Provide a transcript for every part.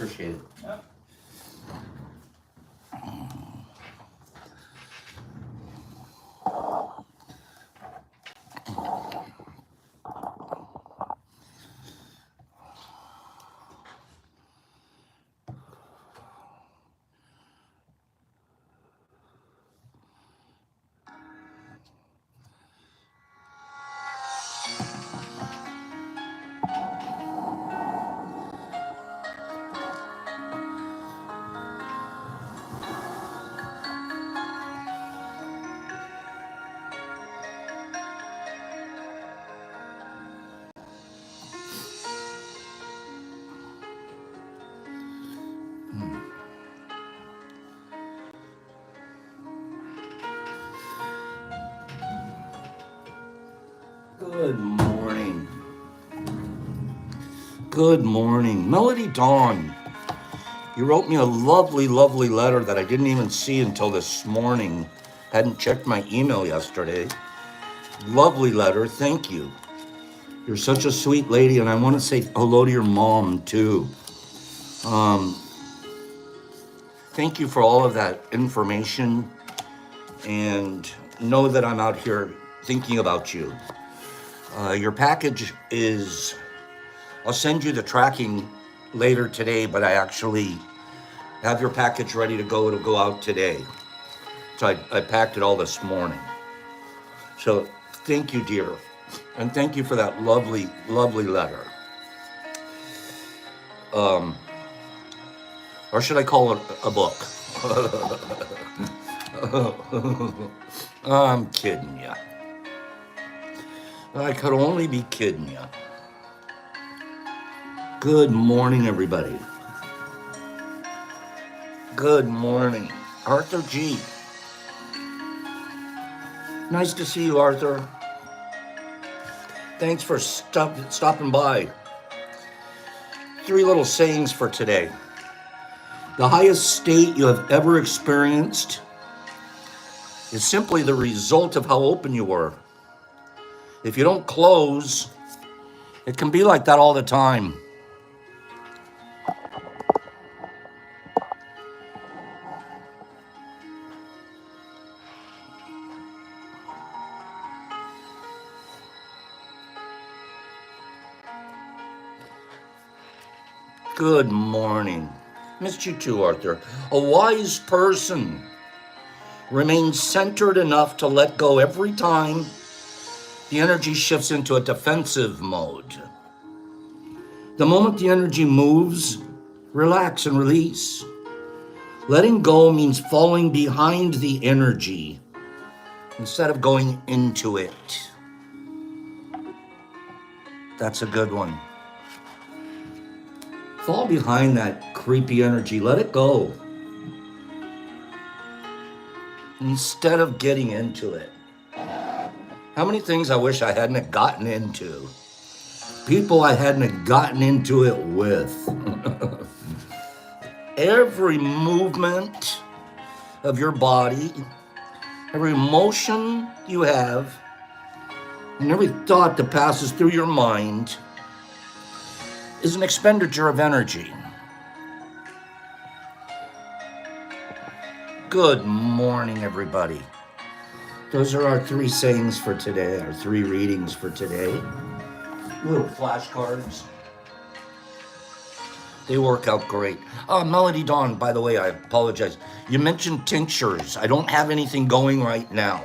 Appreciate it. Yep. Good morning. Good morning. Melody Dawn, you wrote me a lovely, lovely letter that I didn't even see until this morning. Hadn't checked my email yesterday. Lovely letter. Thank you. You're such a sweet lady, and I want to say hello to your mom, too. Thank you for all of that information, and know that I'm out here thinking about you. Your package is, I'll send you the tracking later today, but I actually have your package ready to go. It'll go out today. So I packed it all this morning. So thank you, dear. And thank you for that lovely, lovely letter. Or should I call it a book? I'm kidding ya. I could only be kidding ya. Good morning, everybody. Good morning. Arthur G. Nice to see you, Arthur. Thanks for stopping by. 3 little sayings for today. The highest state you have ever experienced is simply the result of how open you were. If you don't close, it can be like that all the time. Good morning. Missed you too, Arthur. A wise person remains centered enough to let go every time the energy shifts into a defensive mode. The moment the energy moves, relax and release. Letting go means falling behind the energy instead of going into it. That's a good one. Fall behind that creepy energy. Let it go. Instead of getting into it. How many things I wish I hadn't have gotten into? People I hadn't have gotten into it with. Every movement of your body, every emotion you have, and every thought that passes through your mind is an expenditure of energy. Good morning, everybody. Those are our 3 sayings for today, our 3 readings for today. Little flashcards. They work out great. Melody Dawn, by the way, I apologize. You mentioned tinctures. I don't have anything going right now.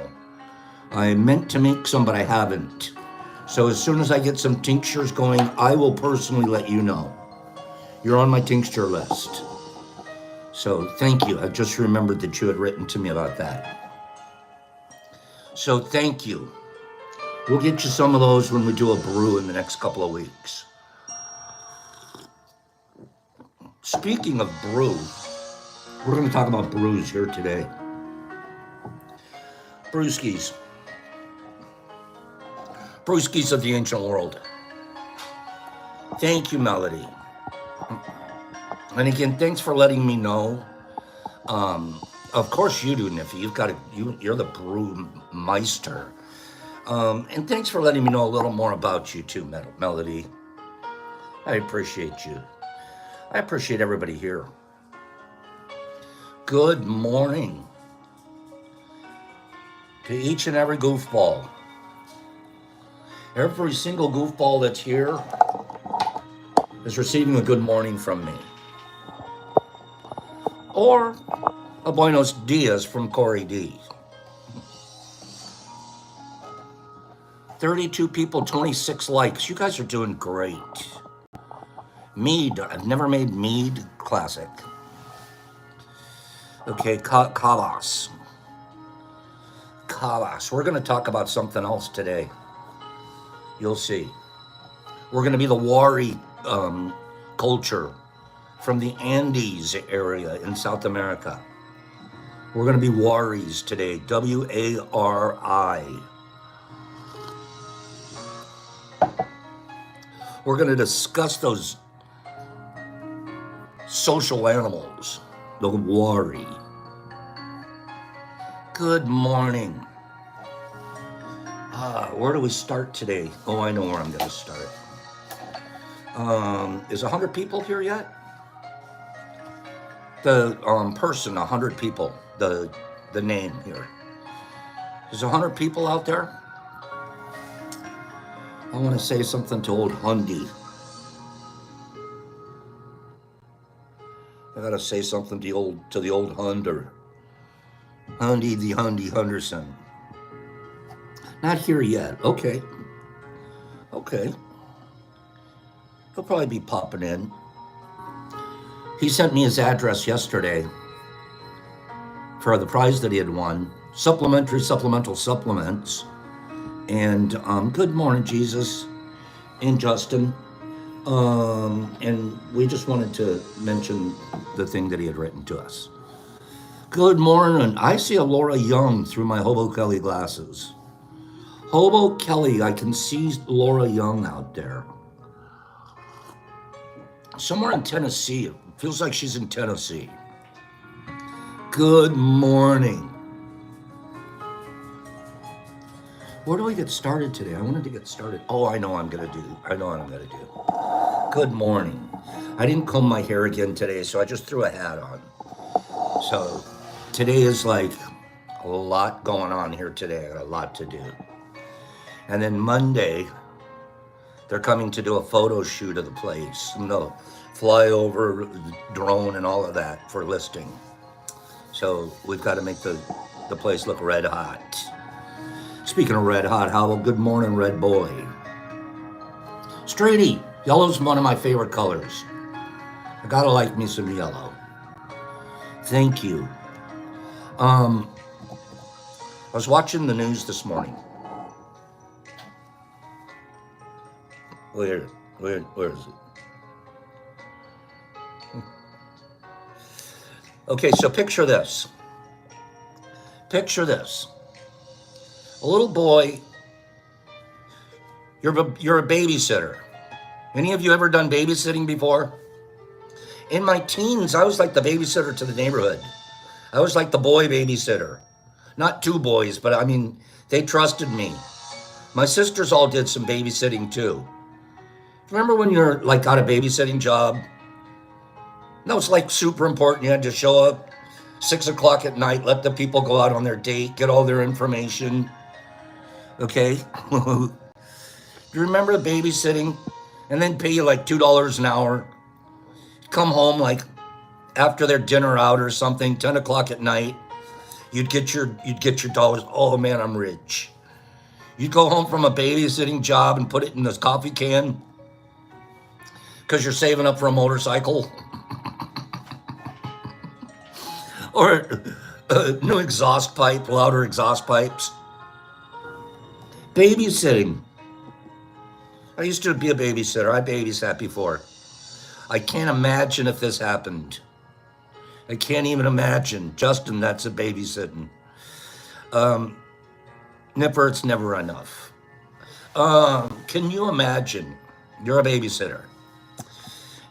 I meant to make some, but I haven't. So as soon as I get some tinctures going, I will personally let you know. You're on my tincture list. So thank you. I just remembered that you had written to me about that. So thank you. We'll get you some of those when we do a brew in the next couple of weeks. Speaking of brew, we're going to talk about brews here today. Brewskis. Brewskis of the ancient world. Thank you, Melody. And again, thanks for letting me know. Of course you do, Niffy. You're the brew meister. And thanks for letting me know a little more about you too, Melody. I appreciate you. I appreciate everybody here. Good morning to each and every goofball. Every single goofball that's here is receiving a good morning from me. Or a buenos dias from Corey D. 32 people, 26 likes. You guys are doing great. Mead, I've never made mead. Classic. Okay, Kavas. We're going to talk about something else today. You'll see. We're going to be the Wari culture from the Andes area in South America. We're going to be Waris today. W-A-R-I. We're going to discuss those social animals, the Wari. Good morning. Where do we start today? Oh, I know where I'm going to start. Is 100 people here yet? The person, 100 people, the name here. Is 100 people out there? I want to say something to old Hundy. I gotta say something to the old Hunder. Hundy the Hundy Hunderson. Not here yet. Okay. He'll probably be popping in. He sent me his address yesterday for the prize that he had won. Supplemental supplements. And good morning, Jesus and Justin. And we just wanted to mention the thing that he had written to us. Good morning. I see a Laura Young through my Hobo Kelly glasses. Hobo Kelly, I can see Laura Young out there. Somewhere in Tennessee. It feels like she's in Tennessee. Good morning. Where do we get started today? I wanted to get started. Oh, I know what I'm gonna do. Good morning. I didn't comb my hair again today, so I just threw a hat on. So today is like a lot going on here today. I got a lot to do. And then Monday, they're coming to do a photo shoot of the place. And they'll fly over, drone and all of that for listing. So we've got to make the place look red hot. Speaking of red hot, how about good morning, red boy? Straighty, yellow's one of my favorite colors. I gotta like me some yellow. Thank you. I was watching the news this morning. Where is it? Okay, so picture this. A little boy, you're a babysitter. Any of you ever done babysitting before? In my teens, I was like the babysitter to the neighborhood. I was like the boy babysitter. Not two boys, but I mean, they trusted me. My sisters all did some babysitting too. Remember when you're like got a babysitting job? No, it's like super important. You had to show up 6 o'clock at night, let the people go out on their date, get all their information. Okay? You remember the babysitting? And then pay you like $2 an hour. Come home like after their dinner out or something, 10 o'clock at night. You'd get your dollars. Oh man, I'm rich. You'd go home from a babysitting job and put it in this coffee can because you're saving up for a motorcycle. Or new exhaust pipe, louder exhaust pipes. Babysitting. I used to be a babysitter. I babysat before. I can't imagine if this happened. I can't even imagine. Justin, that's a babysitting. Nipper, it's never enough. Can you imagine? You're a babysitter.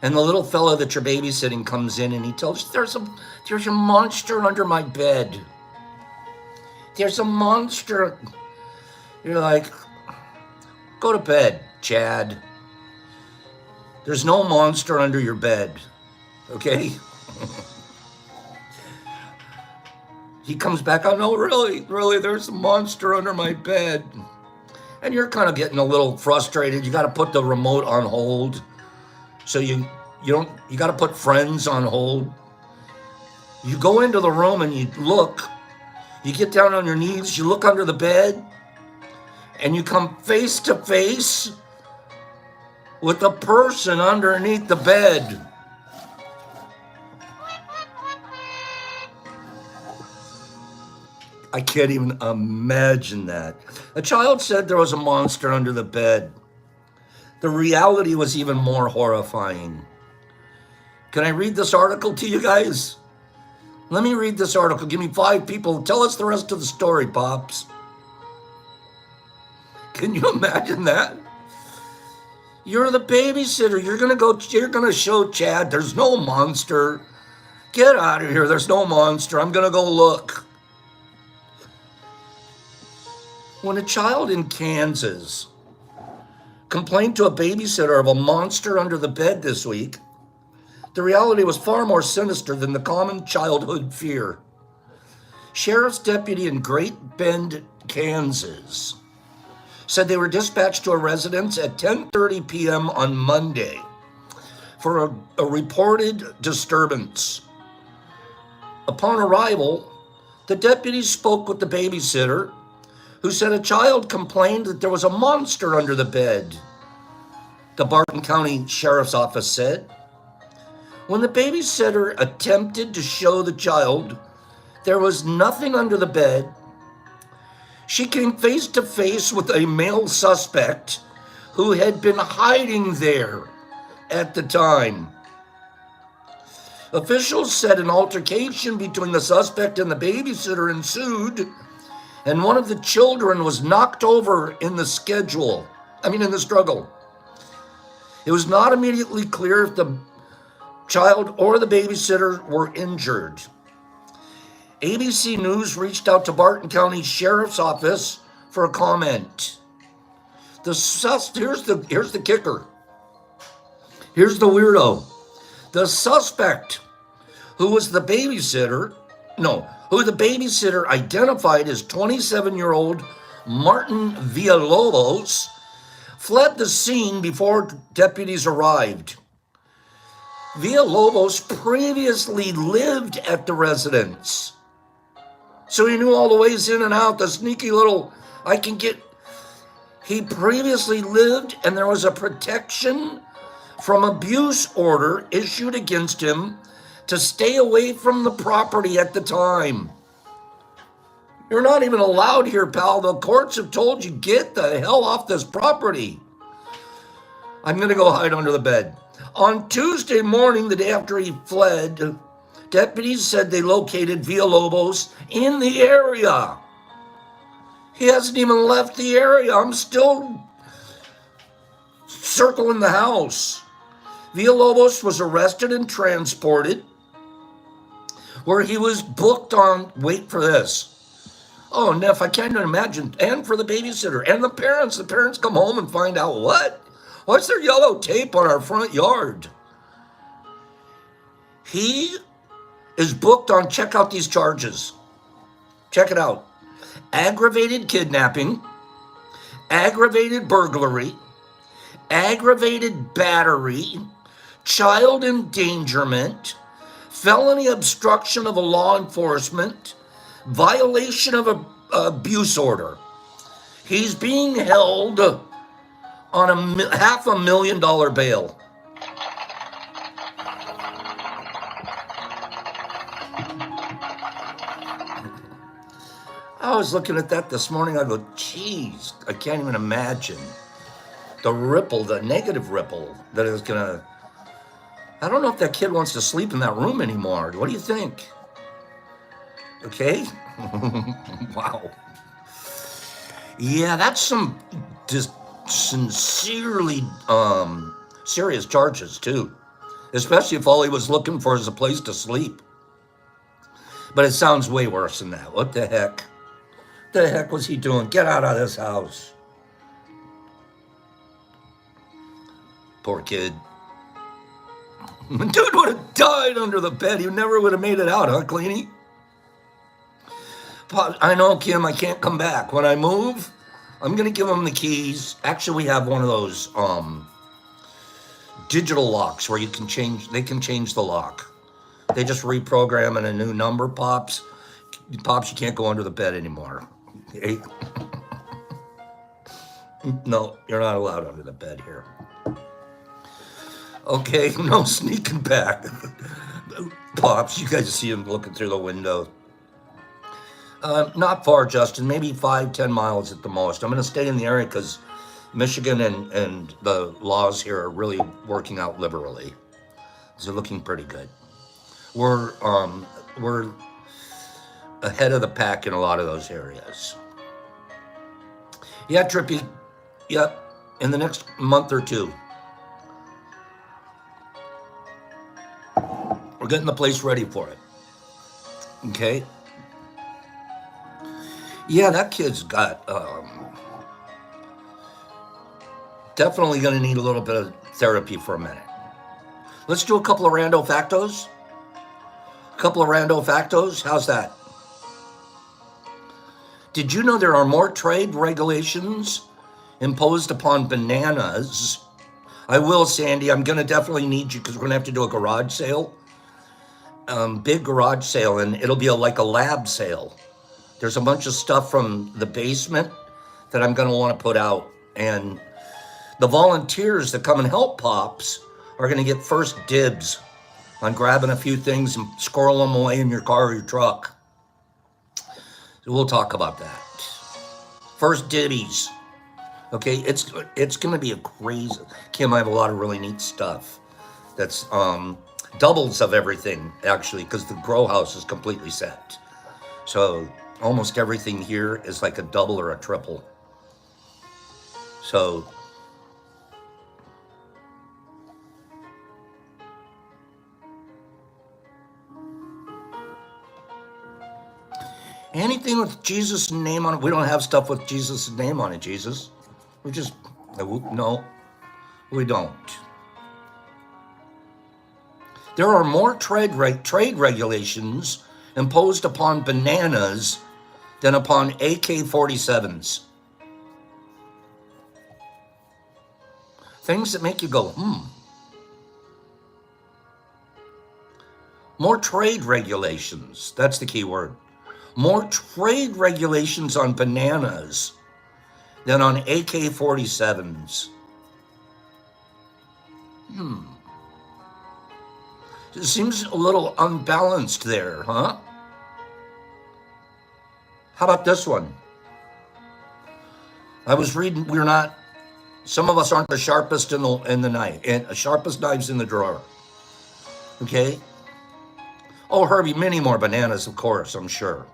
And the little fella that you're babysitting comes in and he tells you, there's a monster under my bed. There's a monster. You're like, go to bed, Chad. There's no monster under your bed. Okay? He comes back, oh no, really, there's a monster under my bed. And you're kind of getting a little frustrated. You got to put the remote on hold. So you got to put friends on hold. You go into the room and you look. You get down on your knees, you look under the bed, and you come face to face with the person underneath the bed. I can't even imagine that. A child said there was a monster under the bed. The reality was even more horrifying. Can I read this article to you guys? Let me read this article. Give me 5 people. Tell us the rest of the story, Pops. Can you imagine that? You're the babysitter. You're gonna show Chad there's no monster. Get out of here. There's no monster. I'm gonna go look. When a child in Kansas complained to a babysitter of a monster under the bed this week, the reality was far more sinister than the common childhood fear. Sheriff's deputy in Great Bend, Kansas, said they were dispatched to a residence at 10:30 p.m. on Monday for a reported disturbance. Upon arrival, the deputies spoke with the babysitter, who said a child complained that there was a monster under the bed. The Barton County Sheriff's Office said. When the babysitter attempted to show the child there was nothing under the bed, she came face to face with a male suspect who had been hiding there at the time. Officials said an altercation between the suspect and the babysitter ensued, and one of the children was knocked over in the struggle. It was not immediately clear if the child or the babysitter were injured. ABC News reached out to Barton County Sheriff's Office for a comment. Here's the kicker. Here's the weirdo. The suspect, who the babysitter identified as 27-year-old Martin Villalobos, fled the scene before deputies arrived. Villalobos previously lived at the residence, so he knew all the ways in and out, the sneaky little, he previously lived, and there was a protection from abuse order issued against him to stay away from the property at the time. You're not even allowed here, pal. The courts have told you, get the hell off this property. I'm going to go hide under the bed. On Tuesday morning, the day after he fled, deputies said they located Villalobos in the area. He hasn't even left the area. I'm still circling the house. Villalobos was arrested and transported, where he was booked on, wait for this. Oh, Neff, I can't even imagine. And for the babysitter and the parents. The parents come home and find out, what's there yellow tape on our front yard? He is booked on, check out these charges. Check it out. Aggravated kidnapping, aggravated burglary, aggravated battery, child endangerment, felony obstruction of a law enforcement, violation of an abuse order. He's being held on a $500,000 bail. I was looking at that this morning. I go, geez, I can't even imagine the negative ripple that is gonna. I don't know if that kid wants to sleep in that room anymore. What do you think? Okay. Wow. Yeah, that's some just sincerely serious charges too, especially if all he was looking for is a place to sleep. But it sounds way worse than that. What the heck? What the heck was he doing? Get out of this house. Poor kid. Dude would have died under the bed. He never would have made it out, huh, Cleanie? I know, Kim, I can't come back. When I move, I'm going to give him the keys. Actually, we have one of those digital locks where they can change the lock. They just reprogram and a new number pops. You can't go under the bed anymore. Okay? No, you're not allowed under the bed here. Okay, no sneaking back. Pops, you guys see him looking through the window. Not far, Justin, maybe 5-10 miles at the most. I'm going to stay in the area because Michigan and the laws here are really working out liberally. They're looking pretty good. We're ahead of the pack in a lot of those areas. Yeah, Trippy. Yep, in the next month or two. We're getting the place ready for it. Okay? Yeah, that kid's got definitely going to need a little bit of therapy for a minute. Let's do a couple of rando factos. How's that? Did you know there are more trade regulations imposed upon bananas? I will, Sandy. I'm going to definitely need you because we're going to have to do a garage sale. Big garage sale, and it'll be like a lab sale. There's a bunch of stuff from the basement that I'm going to want to put out. And the volunteers that come and help Pops are going to get first dibs on grabbing a few things and squirrel them away in your car or your truck. So we'll talk about that. First dibbies. Okay, it's going to be a crazy... Kim, I have a lot of really neat stuff. That's doubles of everything, actually, because the grow house is completely set. So almost everything here is like a double or a triple. So anything with Jesus' name on it. We don't have stuff with Jesus' name on it, Jesus. No, we don't. There are more trade regulations imposed upon bananas than upon AK-47s. Things that make you go, More trade regulations. That's the key word. More trade regulations on bananas than on AK-47s. It seems a little unbalanced there, huh? How about this one? I was reading, some of us aren't the sharpest in the night, and sharpest knives in the drawer. Okay? Oh, Herbie, many more bananas, of course, I'm sure.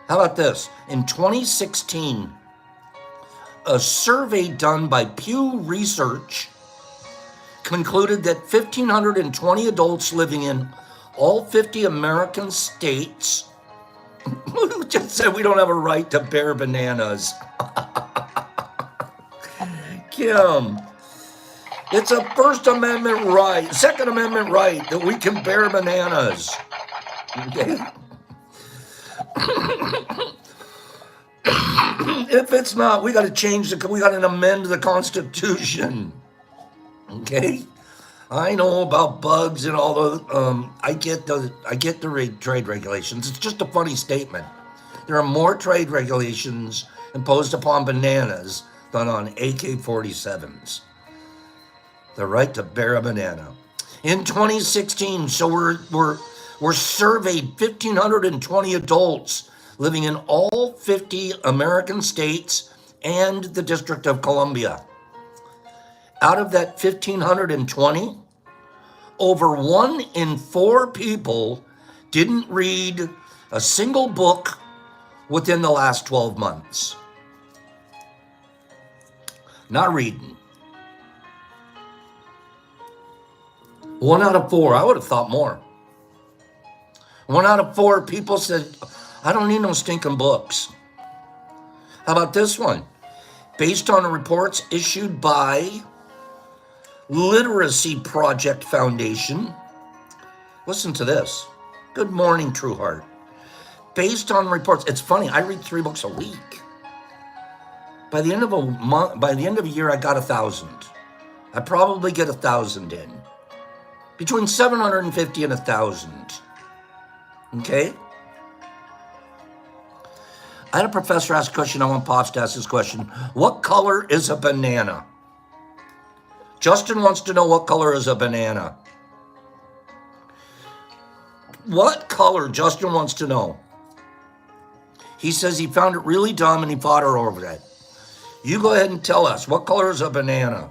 How about this? In 2016, a survey done by Pew Research concluded that 1,520 adults living in all 50 American states just said we don't have a right to bear bananas. Kim, it's a First Amendment right, Second Amendment right that we can bear bananas. Okay? If it's not, we got to amend the Constitution. Okay? I know about bugs and all the, I get the trade regulations. It's just a funny statement. There are more trade regulations imposed upon bananas than on AK-47s. The right to bear a banana. In 2016, so we're surveyed 1,520 adults living in all 50 American states and the District of Columbia. Out of that 1,520, over 1 in 4 people didn't read a single book within the last 12 months. Not reading. 1 out of 4, I would have thought more. 1 out of 4 people said, I don't need no stinking books. How about this one? Based on reports issued by Literacy Project Foundation. Listen to this. Good morning, True Heart. Based on reports, it's funny, I read 3 books a week. By the end of a month, by the end of a year, I got 1,000. I probably get 1,000 in. Between 750 and 1,000. Okay? I had a professor ask a question. I want Pops to ask this question. What color is a banana? Justin wants to know what color is a banana. What color? Justin wants to know. He says he found it really dumb and he fought her over it. You go ahead and tell us. What color is a banana?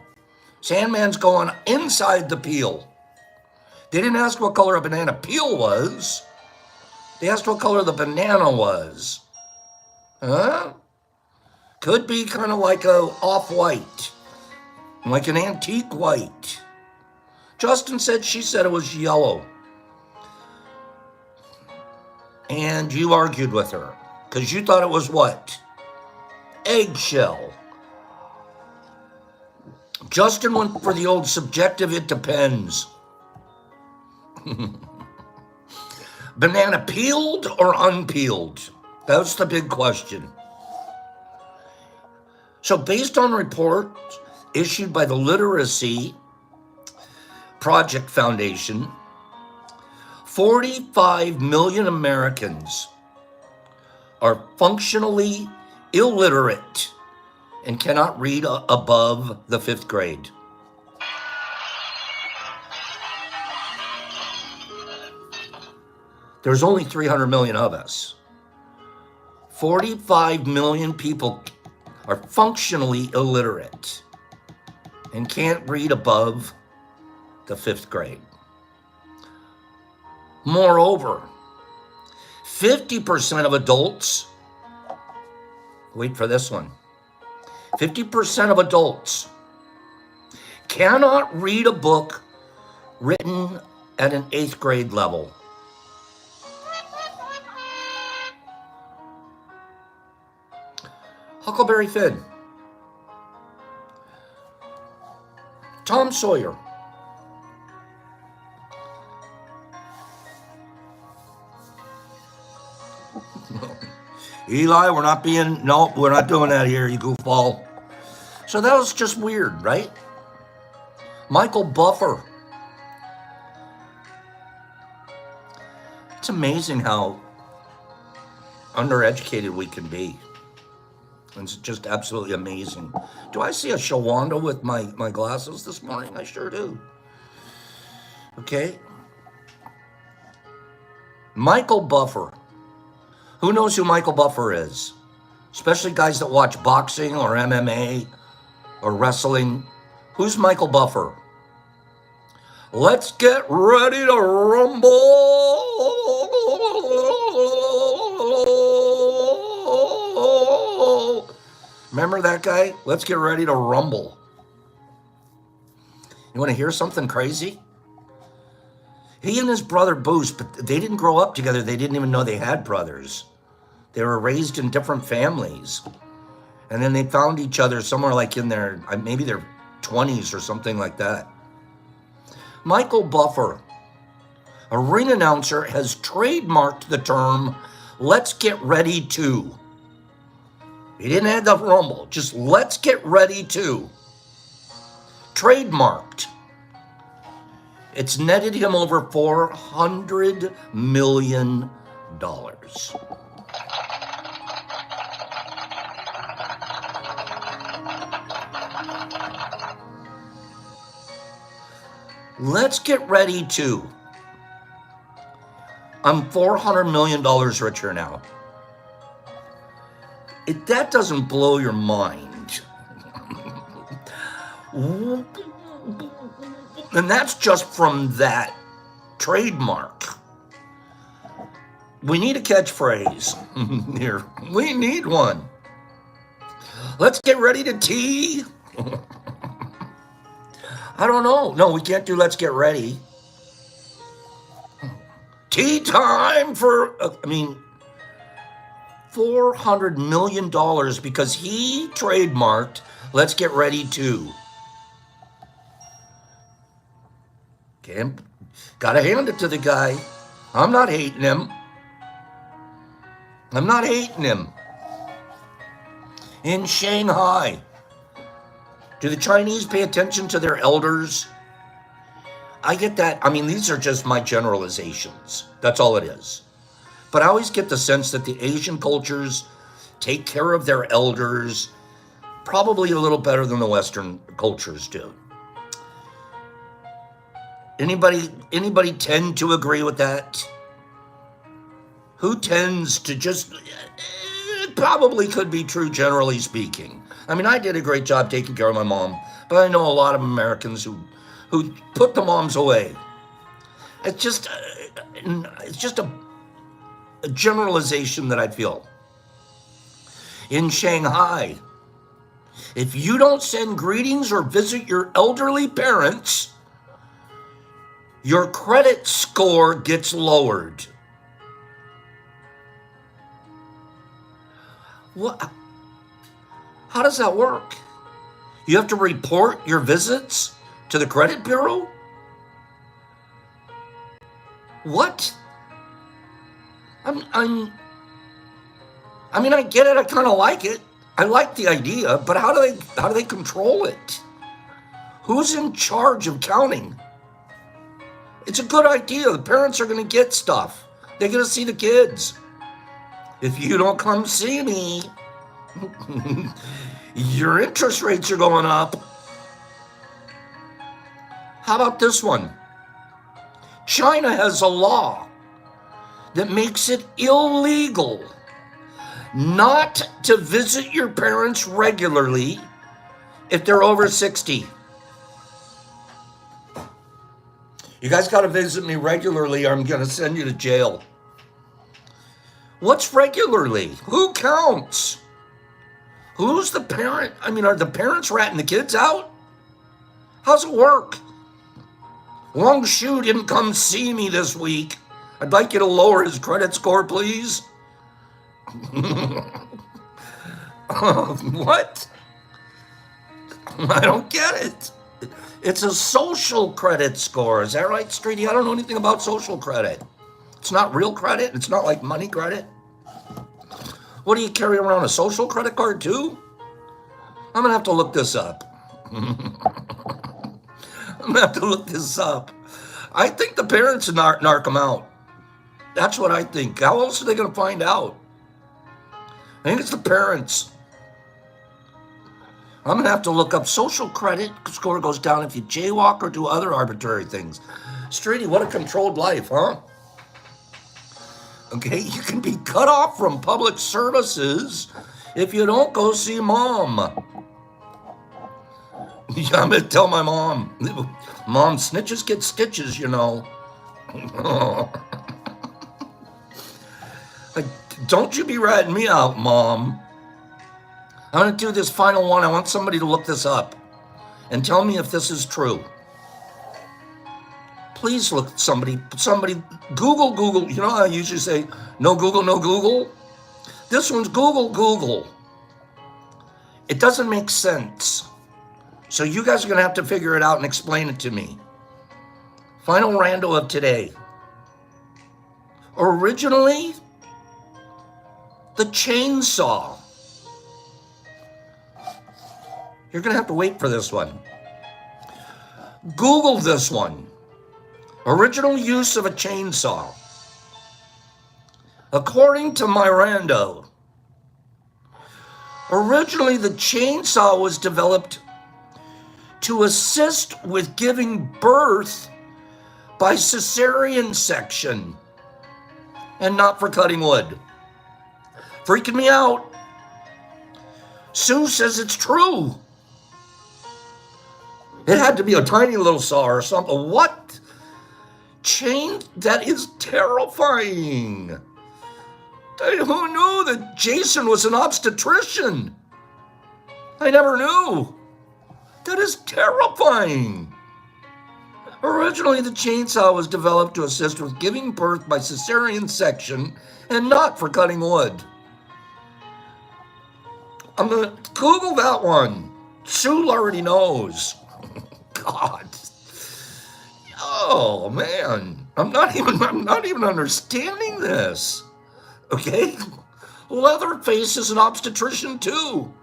Sandman's going inside the peel. They didn't ask what color a banana peel was. They asked what color the banana was. Huh? Could be kind of like a off-white. Like an antique white. Justin said she said it was yellow. And you argued with her. Because you thought it was what? Eggshell. Justin went for the old subjective, it depends. Banana peeled or unpeeled? That's the big question. So based on reports issued by the Literacy Project Foundation, 45 million Americans are functionally illiterate and cannot read above the 5th grade. There's only 300 million of us. 45 million people are functionally illiterate and can't read above the 5th grade. Moreover, 50% of adults, wait for this one, 50% of adults cannot read a book written at an 8th grade level. Huckleberry Finn, Tom Sawyer, Eli, we're not doing that here, you goofball. So that was just weird, right? Michael Buffer. It's amazing how undereducated we can be. It's just absolutely amazing. Do I see a Shawanda with my glasses this morning? I sure do. Okay. Michael Buffer. Who knows who Michael Buffer is? Especially guys that watch boxing or MMA or wrestling. Who's Michael Buffer? Let's get ready to rumble. Remember that guy? Let's get ready to rumble. You want to hear something crazy? He and his brother Boos, but they didn't grow up together. They didn't even know they had brothers. They were raised in different families. And then they found each other somewhere like in their, maybe their 20s or something like that. Michael Buffer, a ring announcer, has trademarked the term, let's get ready to. He didn't add the rumble, just let's get ready to. Trademarked. It's netted him over $400 million. Let's get ready to. I'm $400 million richer now. If that doesn't blow your mind, and that's just from that trademark. We need a catchphrase here. We need one. Let's get ready to tea. I don't know. No, we can't do let's get ready. Tea time for $400 million because he trademarked Let's Get Ready To. Gotta hand it to the guy. I'm not hating him. I'm not hating him. In Shanghai, do the Chinese pay attention to their elders? I get that. I mean, these are just my generalizations. That's all it is. But I always get the sense that the Asian cultures take care of their elders probably a little better than the Western cultures do. Anybody tend to agree with that? Who tends to just... It probably could be true, generally speaking. I mean, I did a great job taking care of my mom, but I know a lot of Americans who put the moms away. It's just a generalization that I feel. In Shanghai, if you don't send greetings or visit your elderly parents, your credit score gets lowered. What? How does that work? You have to report your visits to the credit bureau? What? I mean, I get it. I kind of like it. I like the idea, but how do they control it? Who's in charge of counting? It's a good idea. The parents are going to get stuff. They're going to see the kids. If you don't come see me, your interest rates are going up. How about this one? China has a law that makes it illegal not to visit your parents regularly if they're over 60. You guys got to visit me regularly or I'm going to send you to jail. What's regularly? Who counts? Who's the parent? I mean, are the parents ratting the kids out? How's it work? Long Shoe didn't come see me this week. I'd like you to lower his credit score, please. What? I don't get it. It's a social credit score. Is that right, Streety? I don't know anything about social credit. It's not real credit. It's not like money credit. What do you carry around, a social credit card too? I'm going to have to look this up. I think the parents narc them out. That's what I think. How else are they going to find out? I think it's the parents. I'm going to have to look up social credit score goes down if you jaywalk or do other arbitrary things. Streety, what a controlled life, huh? Okay, you can be cut off from public services if you don't go see mom. I'm going to tell my mom. Mom, snitches get stitches, you know. Don't you be ratting me out, Mom. I'm going to do this final one. I want somebody to look this up and tell me if this is true. Please look, somebody, Google. You know how I usually say, no Google, no Google? This one's Google. It doesn't make sense. So you guys are going to have to figure it out and explain it to me. Final rando of today. Originally, the chainsaw. You're going to have to wait for this one. Google this one. Original use of a chainsaw. According to my rando, originally the chainsaw was developed to assist with giving birth by cesarean section and not for cutting wood. Freaking me out. Sue says it's true. It had to be a tiny little saw or something. What? That is terrifying. Who knew that Jason was an obstetrician? I never knew. That is terrifying. Originally, the chainsaw was developed to assist with giving birth by cesarean section and not for cutting wood. I'm gonna Google that one. Sue already knows. God. Oh man. I'm not even understanding this. Okay? Leatherface is an obstetrician too.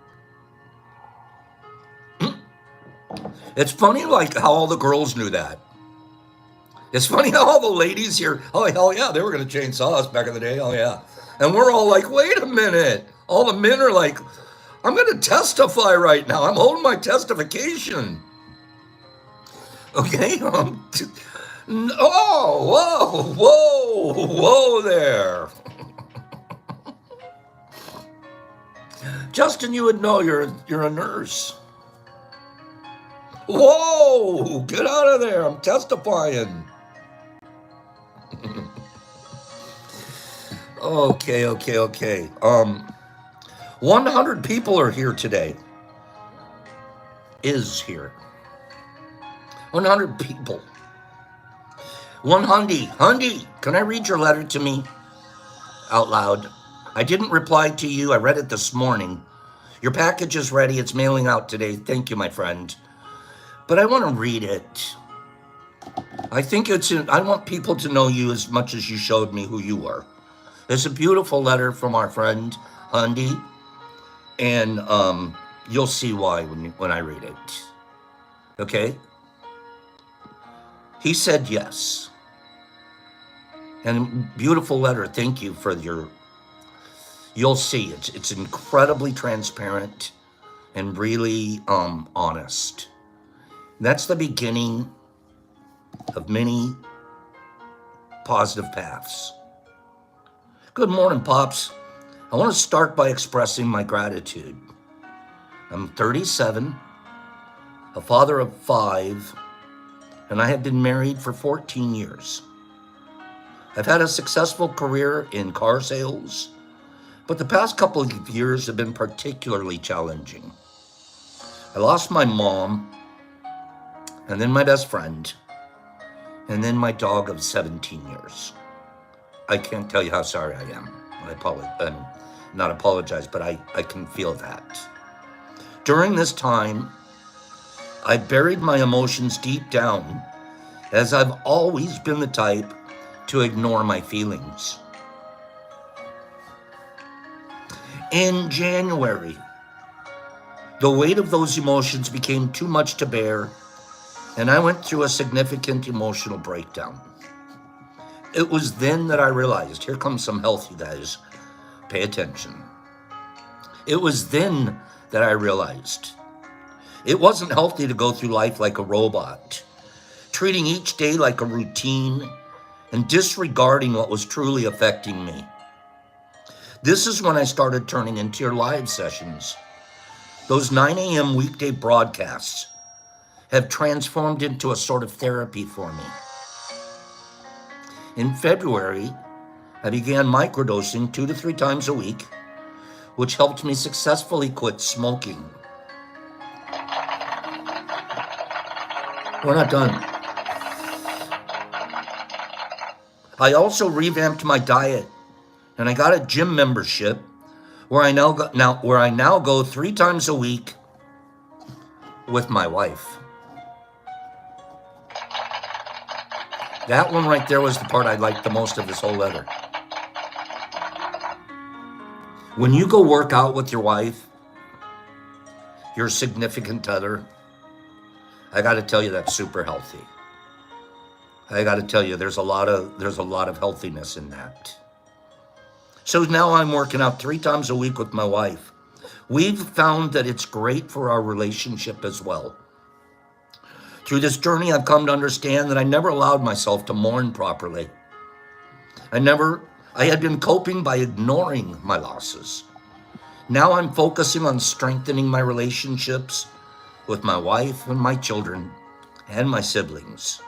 It's funny like how all the girls knew that. It's funny how all the ladies here, oh hell yeah, they were gonna chainsaw us back in the day. Oh yeah. And we're all like, wait a minute. All the men are like, I'm gonna testify right now. I'm holding my testification. Okay? Oh, whoa there. Justin, you would know you're a nurse. Whoa, get out of there. I'm testifying. Okay. 100 people are here today. Is here. 100 people. 100. Hundy, can I read your letter to me out loud? I didn't reply to you. I read it this morning. Your package is ready. It's mailing out today. Thank you, my friend. But I want to read it. I want people to know you as much as you showed me who you are. It's a beautiful letter from our friend, Hundy. And you'll see why when I read it. Okay? He said yes. And beautiful letter. Thank you for you'll see. It's incredibly transparent and really honest. That's the beginning of many positive paths. Good morning, Pops. I want to start by expressing my gratitude. I'm 37, a father of 5, and I have been married for 14 years. I've had a successful career in car sales, but the past couple of years have been particularly challenging. I lost my mom, and then my best friend, and then my dog of 17 years. I can't tell you how sorry I am. Not apologize, but I can feel that. During this time, I buried my emotions deep down, as I've always been the type to ignore my feelings. In January, the weight of those emotions became too much to bear, and I went through a significant emotional breakdown. It was then that I realized, here comes some health, you guys. Pay attention. It was then that I realized it wasn't healthy to go through life like a robot, treating each day like a routine and disregarding what was truly affecting me. This is when I started turning into your live sessions. Those 9 a.m. weekday broadcasts have transformed into a sort of therapy for me. In February, I began microdosing 2 to 3 times a week, which helped me successfully quit smoking. We're not done. I also revamped my diet, and I got a gym membership where I now go 3 times a week with my wife. That one right there was the part I liked the most of this whole letter. When you go work out with your wife, your significant other, I got to tell you that's super healthy. I got to tell you there's a lot of healthiness in that. So now I'm working out 3 times a week with my wife. We've found that it's great for our relationship as well. Through this journey, I've come to understand that I never allowed myself to mourn properly. I had been coping by ignoring my losses. Now I'm focusing on strengthening my relationships with my wife and my children and my siblings.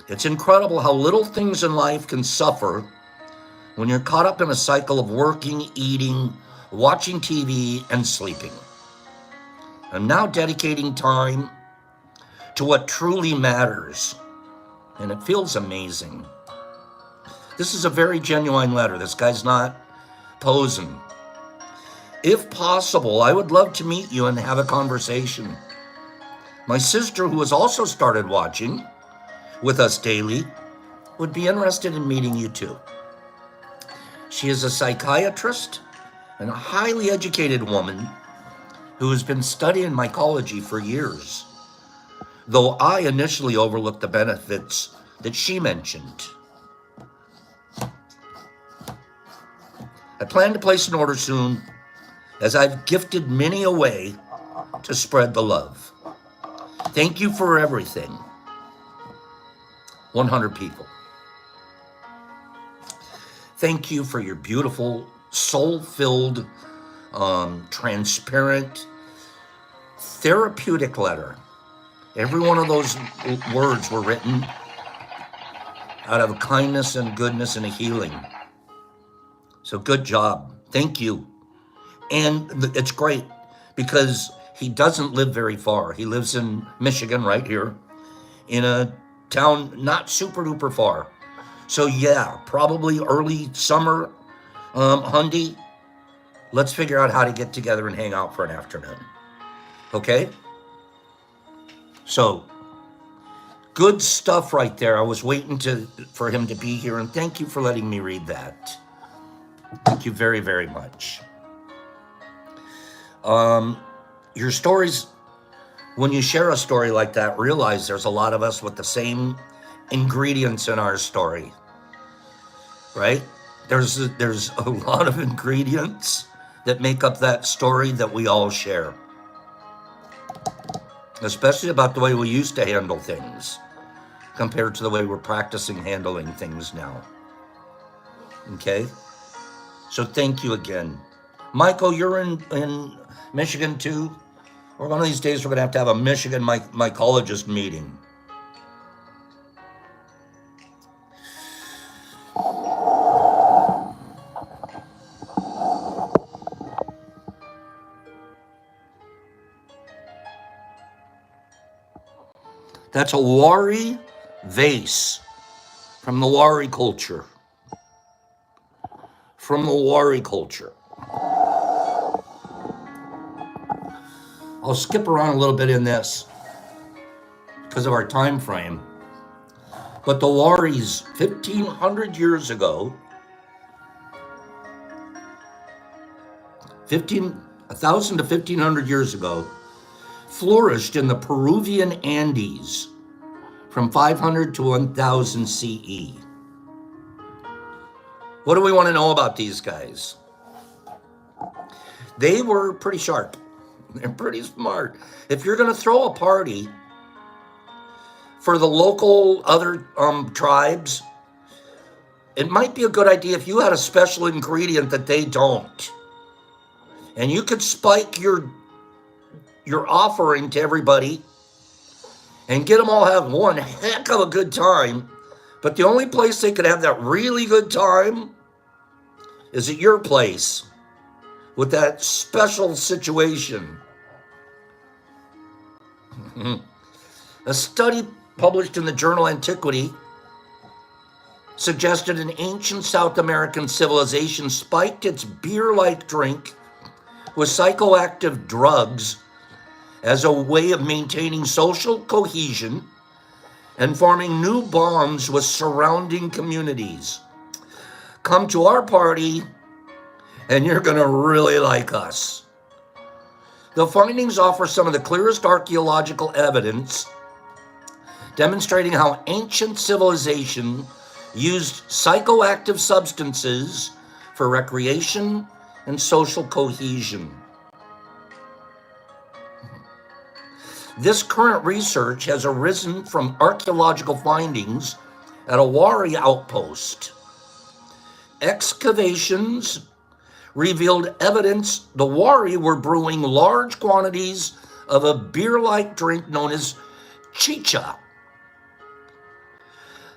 It's incredible how little things in life can suffer when you're caught up in a cycle of working, eating, watching TV, and sleeping. I'm now dedicating time to what truly matters, and it feels amazing. This is a very genuine letter. This guy's not posing. If possible, I would love to meet you and have a conversation. My sister, who has also started watching with us daily, would be interested in meeting you too. She is a psychiatrist and a highly educated woman who has been studying mycology for years, though I initially overlooked the benefits that she mentioned. I plan to place an order soon, as I've gifted many away to spread the love. Thank you for everything. 100 people. Thank you for your beautiful, soul-filled, transparent, therapeutic letter. Every one of those words were written out of kindness and goodness and a healing. So good job. Thank you. And it's great because he doesn't live very far. He lives in Michigan right here in a town not super duper far. So yeah, probably early summer, Hundy, let's figure out how to get together and hang out for an afternoon. Okay? So, good stuff right there. I was waiting for him to be here, and thank you for letting me read that. Thank you very, very much. Your stories, when you share a story like that, realize there's a lot of us with the same ingredients in our story, right? There's a lot of ingredients that make up that story that we all share, especially about the way we used to handle things compared to the way we're practicing handling things now. Okay? So thank you again. Michael, you're in Michigan too? Or one of these days we're going to have a Michigan mycologist meeting. That's a Wari vase from the Wari culture. From the Wari culture. I'll skip around a little bit in this because of our time frame. But the Waris, 1,500 years ago, 1,000 to 1,500 years ago, flourished in the Peruvian Andes from 500 to 1000 CE. What do we want to know about these guys? They were pretty sharp. They're pretty smart. If you're going to throw a party for the local other tribes, it might be a good idea if you had a special ingredient that they don't. And you could spike your offering to everybody and get them all have one heck of a good time. But the only place they could have that really good time is at your place with that special situation. A study published in the journal Antiquity suggested an ancient South American civilization spiked its beer-like drink with psychoactive drugs as a way of maintaining social cohesion and forming new bonds with surrounding communities. Come to our party and you're going to really like us. The findings offer some of the clearest archaeological evidence demonstrating how ancient civilization used psychoactive substances for recreation and social cohesion. This current research has arisen from archaeological findings at a Wari outpost. Excavations revealed evidence the Wari were brewing large quantities of a beer-like drink known as chicha.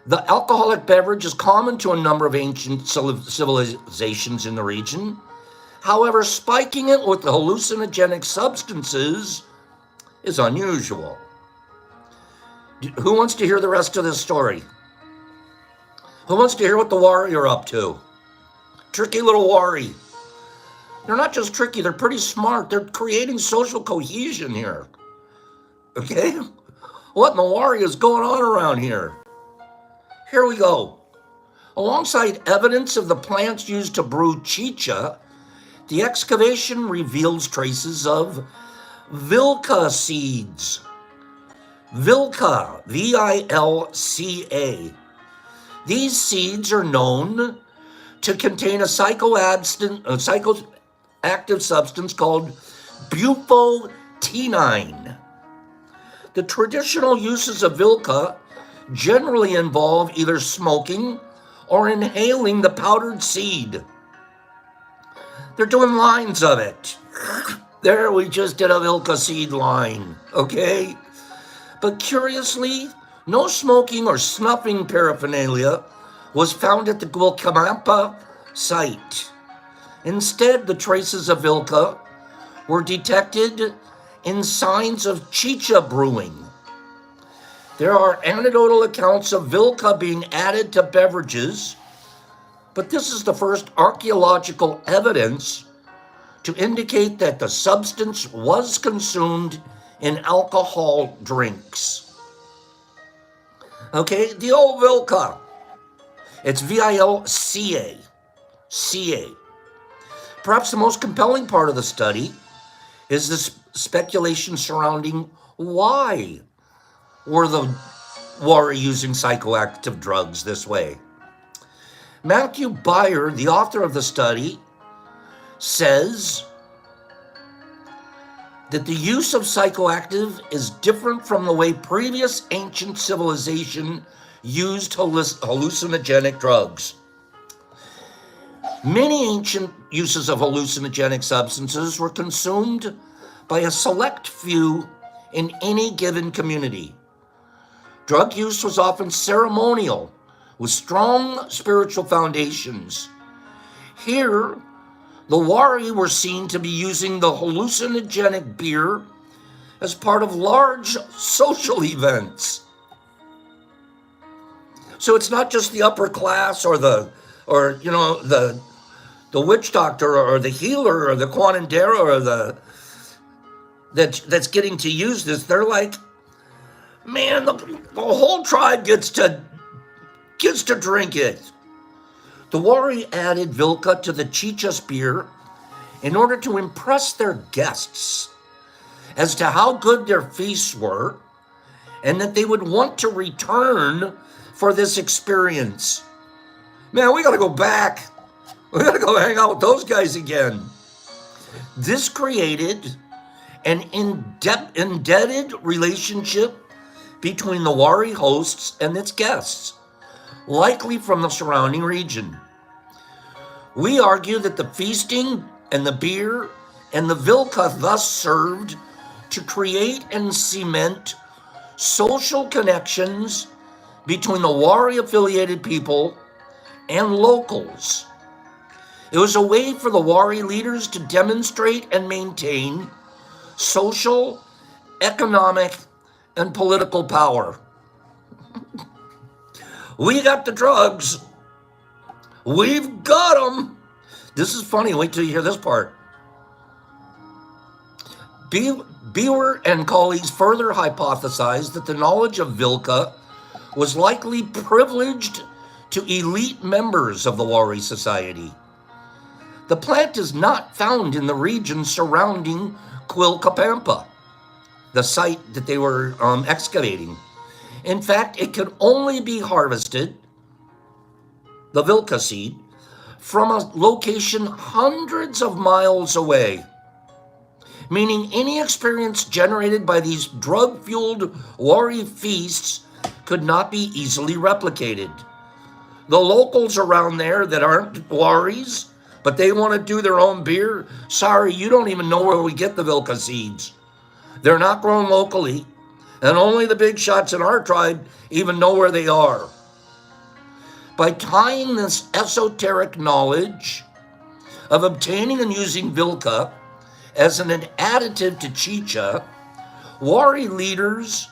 The alcoholic beverage is common to a number of ancient civilizations in the region. However, spiking it with the hallucinogenic substances is unusual. Who wants to hear the rest of this story? Who wants to hear what the Wari are up to? Tricky little Wari. They're not just tricky, they're pretty smart. They're creating social cohesion here. Okay? What in the Wari is going on around here? Here we go. Alongside evidence of the plants used to brew chicha, the excavation reveals traces of vilca seeds. Vilca, V-I-L-C-A. These seeds are known to contain a psychoactive substance called bufotenine. The traditional uses of vilca generally involve either smoking or inhaling the powdered seed. They're doing lines of it. There, we just did a vilca seed line, okay? But curiously, no smoking or snuffing paraphernalia was found at the Guilcamampa site. Instead, the traces of vilca were detected in signs of chicha brewing. There are anecdotal accounts of vilca being added to beverages, but this is the first archaeological evidence to indicate that the substance was consumed in alcohol drinks. Okay, the old vilca. It's V-I-L-C-A. C-A. Perhaps the most compelling part of the study is this speculation surrounding why were the Wari using psychoactive drugs this way. Matthew Beyer, the author of the study, says that the use of psychoactive is different from the way previous ancient civilization used hallucinogenic drugs. Many ancient uses of hallucinogenic substances were consumed by a select few in any given community. Drug use was often ceremonial, with strong spiritual foundations. Here, the Wari were seen to be using the hallucinogenic beer as part of large social events. So it's not just the upper class or the witch doctor or the healer or the cuarendera or that's getting to use this. They're like, man, the whole tribe gets to drink it. The Wari added vilca to the chicha's beer in order to impress their guests as to how good their feasts were and that they would want to return for this experience. Man, we got to go back. We got to go hang out with those guys again. This created an indebted relationship between the Wari hosts and its guests, likely from the surrounding region. We argue that the feasting and the beer and the vilca thus served to create and cement social connections between the Wari-affiliated people and locals. It was a way for the Wari leaders to demonstrate and maintain social, economic, and political power. We got the drugs. We've got them. This is funny. Wait till you hear this part. Bewer and colleagues further hypothesized that the knowledge of vilca was likely privileged to elite members of the Wari society. The plant is not found in the region surrounding Quilcapampa, the site that they were excavating. In fact, it can only be harvested, the vilca seed, from a location hundreds of miles away, meaning any experience generated by these drug-fueled Wari feasts could not be easily replicated. The locals around there that aren't Waris, but they want to do their own beer, sorry, you don't even know where we get the vilca seeds. They're not grown locally, and only the big shots in our tribe even know where they are. By tying this esoteric knowledge of obtaining and using vilca as an additive to chicha, Wari leaders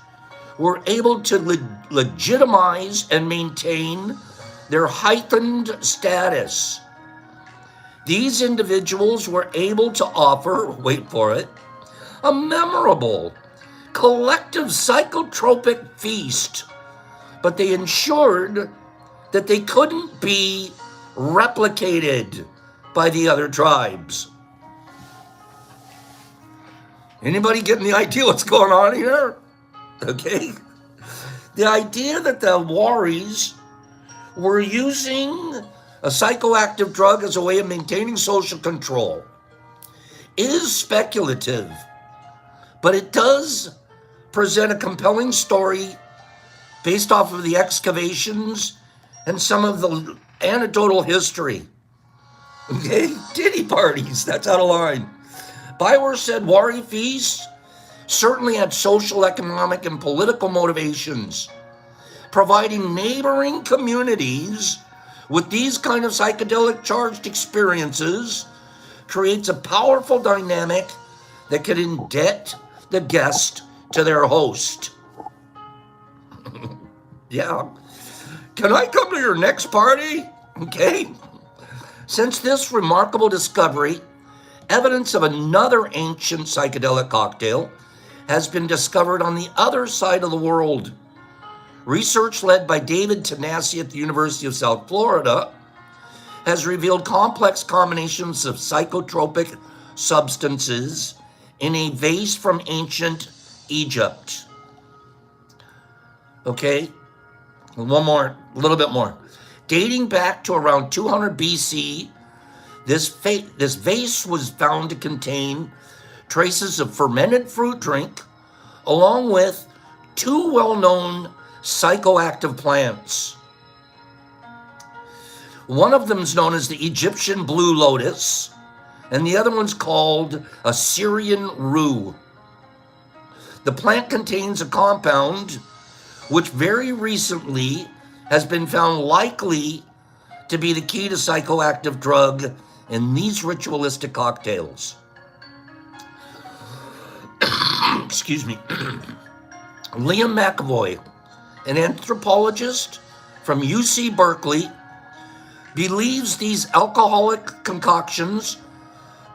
were able to legitimize and maintain their heightened status. These individuals were able to offer, wait for it, a memorable collective psychotropic feast, but they ensured that they couldn't be replicated by the other tribes. Anybody getting the idea what's going on here? Okay. The idea that the Waris were using a psychoactive drug as a way of maintaining social control is speculative, but it does present a compelling story based off of the excavations and some of the anecdotal history. Okay, titty parties, that's out of line. Byward said Wari feasts certainly had social, economic, and political motivations. Providing neighboring communities with these kind of psychedelic charged experiences creates a powerful dynamic that could indebt the guest to their host. Yeah. Can I come to your next party? Okay. Since this remarkable discovery, evidence of another ancient psychedelic cocktail has been discovered on the other side of the world. Research led by David Tanasi at the University of South Florida has revealed complex combinations of psychotropic substances in a vase from ancient Egypt. Okay, one more, a little bit more. Dating back to around 200 BC, this vase was found to contain traces of fermented fruit drink, along with two well-known psychoactive plants. One of them is known as the Egyptian blue lotus, and the other one's called Assyrian rue. The plant contains a compound which very recently has been found likely to be the key to psychoactive drug in these ritualistic cocktails. Excuse me. Liam McAvoy, an anthropologist from UC Berkeley, believes these alcoholic concoctions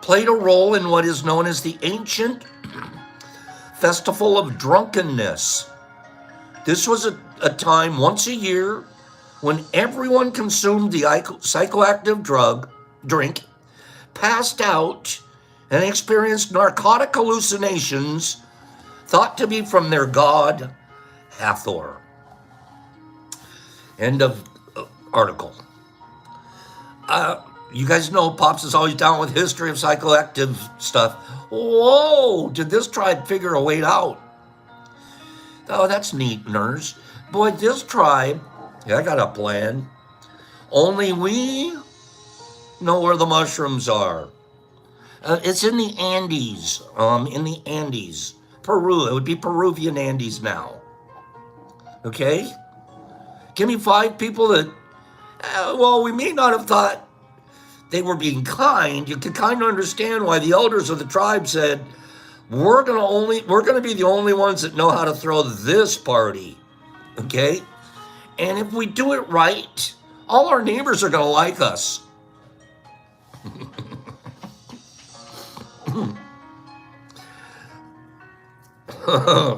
played a role in what is known as the ancient festival of drunkenness. This was a time once a year when everyone consumed the psychoactive drink, passed out, and experienced narcotic hallucinations thought to be from their god, Hathor. End of article. You guys know Pops is always down with history of psychoactive stuff. Whoa, did this tribe figure a way out? Oh, that's neat, nerds. Boy, this tribe, yeah, I got a plan. Only we know where the mushrooms are. It's in the Andes, Peru. It would be Peruvian Andes now. Okay? Give me 5 people that, well, we may not have thought they were being kind. You can kind of understand why the elders of the tribe said, we're gonna be the only ones that know how to throw this party. Okay? And if we do it right, all our neighbors are gonna like us.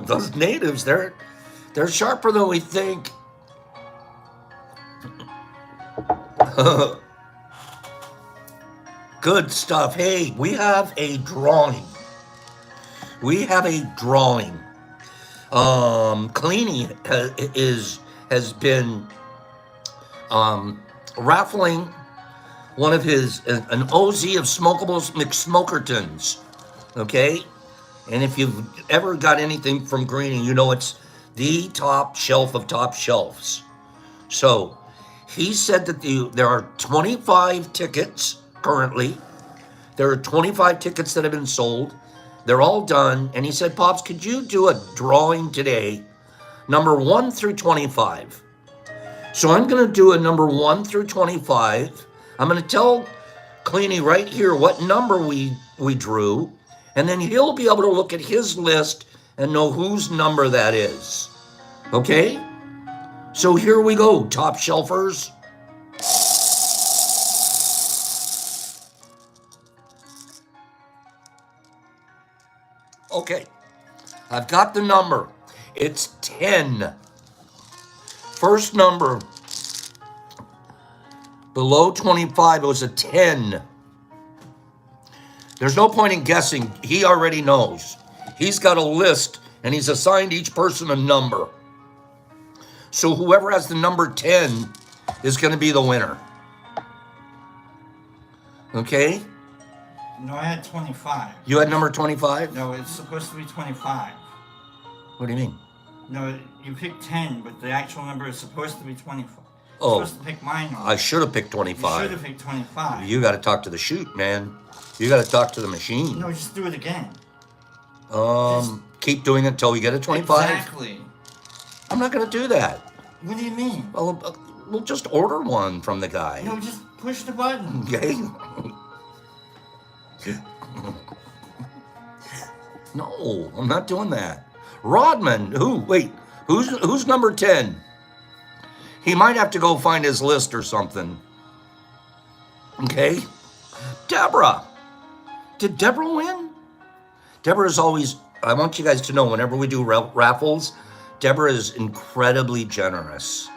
Those natives, they're sharper than we think. Good stuff. Hey, we have a drawing. Cleany has been raffling one of an OZ of smokables McSmokertons. Okay? And if you've ever got anything from Greenie, you know it's the top shelf of top shelves. So he said that there are 25 tickets currently. There are 25 tickets that have been sold. They're all done. And he said, Pops, could you do a drawing today, number 1 through 25? So I'm going to do a number 1 through 25. I'm going to tell Cleany right here what number we drew. And then he'll be able to look at his list and know whose number that is. Okay? So here we go, top shelfers. Okay, I've got the number. It's 10. First number below 25, it was a 10. There's no point in guessing. He already knows. He's got a list, and he's assigned each person a number. So whoever has the number 10 is going to be the winner. Okay? No, I had 25. You had number 25? No, it's supposed to be 25. What do you mean? No, you picked 10, but the actual number is supposed to be 25. Oh, You're supposed to pick my number. I should have picked 25. You should have picked 25. You got to talk to the chute, man. You got to talk to the machine. No, just do it again. Keep doing it until we get a 25? Exactly. I'm not going to do that. What do you mean? Well, we'll just order one from the guy. No, just push the button. Okay? No, I'm not doing that. Rodman, who's number 10? He might have to go find his list or something. Okay? Deborah. Did Deborah win? Deborah is always, I want you guys to know, whenever we do raffles, Deborah is incredibly generous.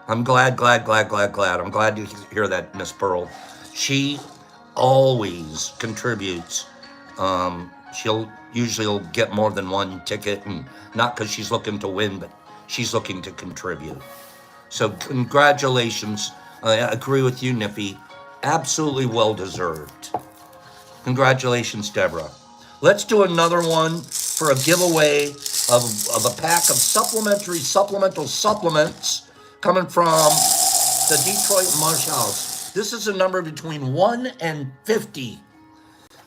I'm glad. I'm glad to hear that, Miss Pearl. She always contributes. She'll usually get more than one ticket, and not because she's looking to win, but she's looking to contribute. So congratulations. I agree with you, Nippy. Absolutely well-deserved. Congratulations, Deborah. Let's do another one for a giveaway of a pack of supplemental supplements coming from the Detroit Mush House. This is a number between 1 and 50.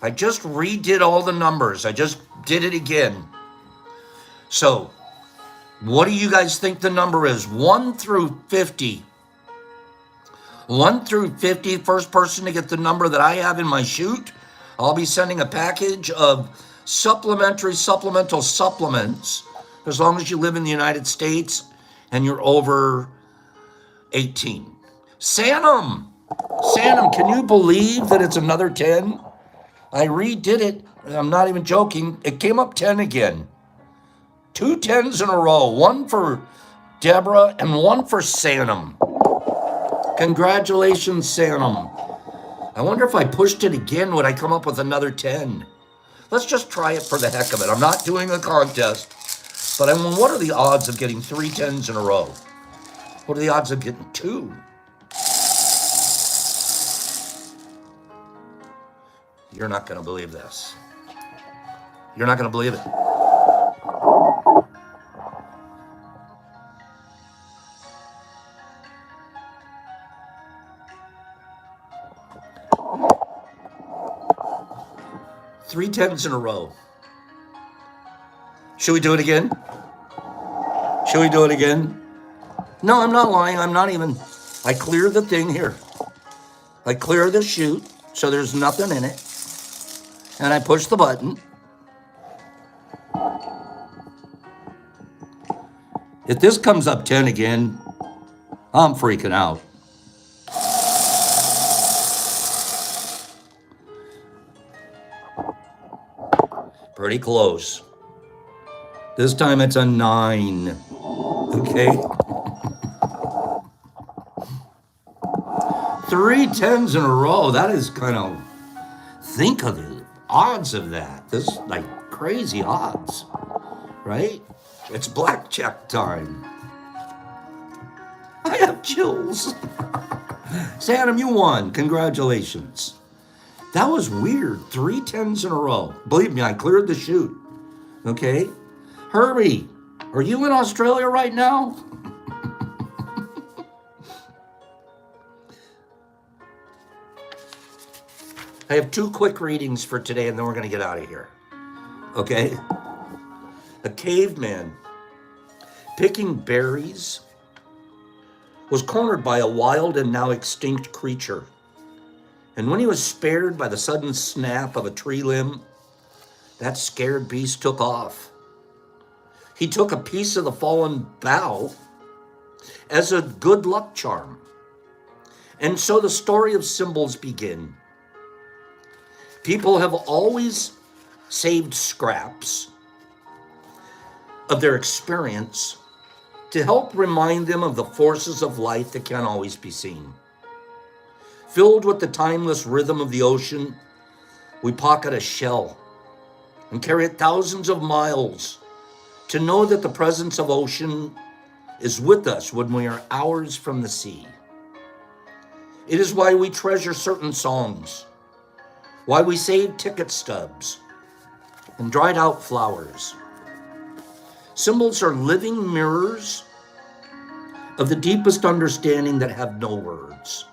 I just redid all the numbers. I just did it again. So, what do you guys think the number is? 1 through 50. 1 through 50, first person to get the number that I have in my chute, I'll be sending a package of supplemental supplements, as long as you live in the United States and you're over 18. Sanum, can you believe that it's another 10? I redid it. I'm not even joking. It came up 10 again. 2 10s in a row. One for Deborah and one for Sanum. Congratulations, Sanum. I wonder if I pushed it again, would I come up with another 10? Let's just try it for the heck of it. I'm not doing a contest, but I mean, what are the odds of getting 3 10s in a row? What are the odds of getting 2? You're not going to believe this. You're not going to believe it. Three 10s in a row. Should we do it again? Should we do it again? No, I'm not lying. I'm not even. I clear the thing here. I clear the chute so there's nothing in it. And I push the button. If this comes up 10 again, I'm freaking out. Pretty close. This time it's a 9. Okay? 3 10s in a row. That is kind of, think of the odds of that. This is like crazy odds, right? It's blackjack time. I have chills. Sanum, you won. Congratulations. That was weird. 3 10s in a row. Believe me, I cleared the chute. Okay? Herbie, are you in Australia right now? I have 2 quick readings for today, and then we're going to get out of here. Okay? A caveman picking berries was cornered by a wild and now extinct creature. And when he was spared by the sudden snap of a tree limb, that scared beast took off. He took a piece of the fallen bough as a good luck charm. And so the story of symbols begin. People have always saved scraps of their experience to help remind them of the forces of life that can't always be seen. Filled with the timeless rhythm of the ocean, we pocket a shell and carry it thousands of miles to know that the presence of ocean is with us when we are hours from the sea. It is why we treasure certain songs, why we save ticket stubs and dried out flowers. Symbols are living mirrors of the deepest understanding that have no words.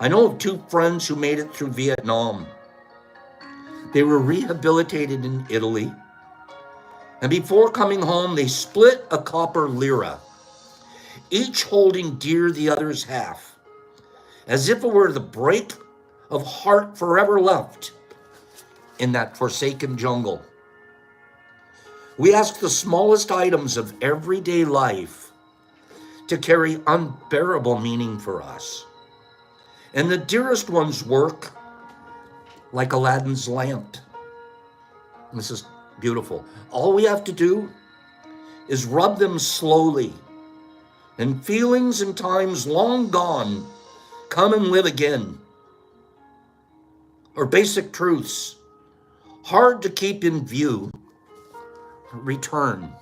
I know of two friends who made it through Vietnam. They were rehabilitated in Italy, and before coming home, they split a copper lira, each holding dear the other's half, as if it were the break of heart forever left in that forsaken jungle. We ask the smallest items of everyday life to carry unbearable meaning for us. And the dearest ones work like Aladdin's lamp. This is beautiful. All we have to do is rub them slowly, and feelings and times long gone come and live again. Or basic truths, hard to keep in view, return.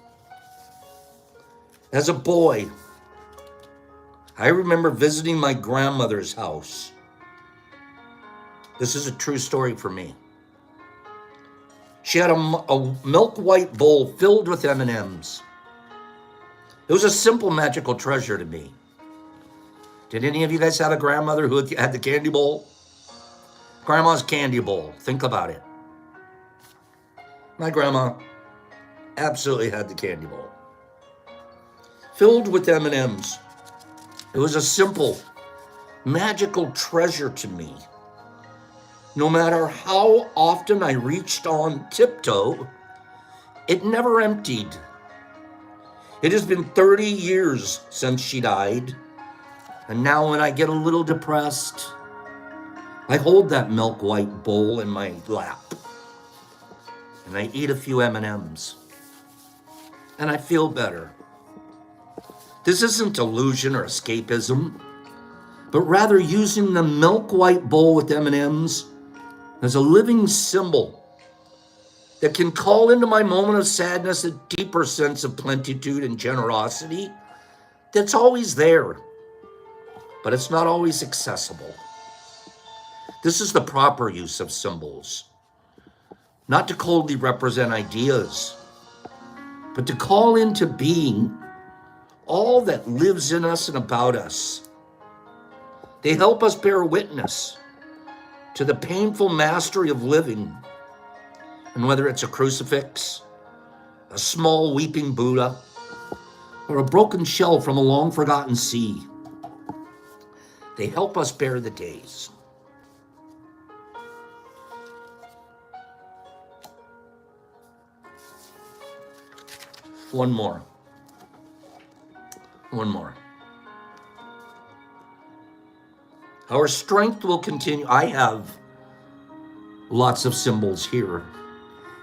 As a boy, I remember visiting my grandmother's house. This is a true story for me. She had a milk white bowl filled with M&Ms. It was a simple magical treasure to me. Did any of you guys have a grandmother who had the candy bowl? Grandma's candy bowl. Think about it. My grandma absolutely had the candy bowl. Filled with M&Ms. It was a simple, magical treasure to me. No matter how often I reached on tiptoe, it never emptied. It has been 30 years since she died, and now when I get a little depressed, I hold that milk white bowl in my lap, and I eat a few M&Ms, and I feel better. This isn't illusion or escapism, but rather using the milk white bowl with M&Ms as a living symbol that can call into my moment of sadness a deeper sense of plenitude and generosity that's always there, but it's not always accessible. This is the proper use of symbols, not to coldly represent ideas, but to call into being all that lives in us and about us. They help us bear witness to the painful mastery of living. And whether it's a crucifix, a small weeping Buddha, or a broken shell from a long forgotten sea, they help us bear the days. One more. Our strength will continue. I have lots of symbols here,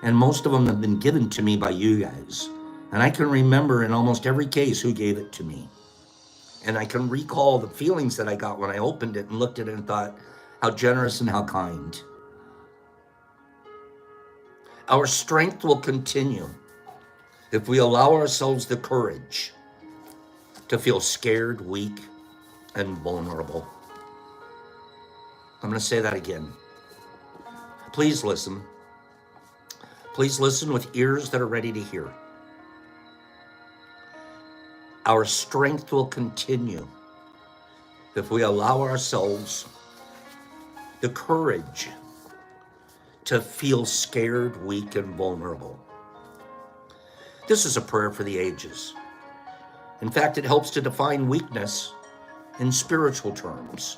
and most of them have been given to me by you guys. And I can remember in almost every case who gave it to me. And I can recall the feelings that I got when I opened it and looked at it and thought, how generous and how kind. Our strength will continue if we allow ourselves the courage to feel scared, weak, and vulnerable. I'm going to say that again. Please listen. Please listen with ears that are ready to hear. Our strength will continue if we allow ourselves the courage to feel scared, weak, and vulnerable. This is a prayer for the ages. In fact, it helps to define weakness in spiritual terms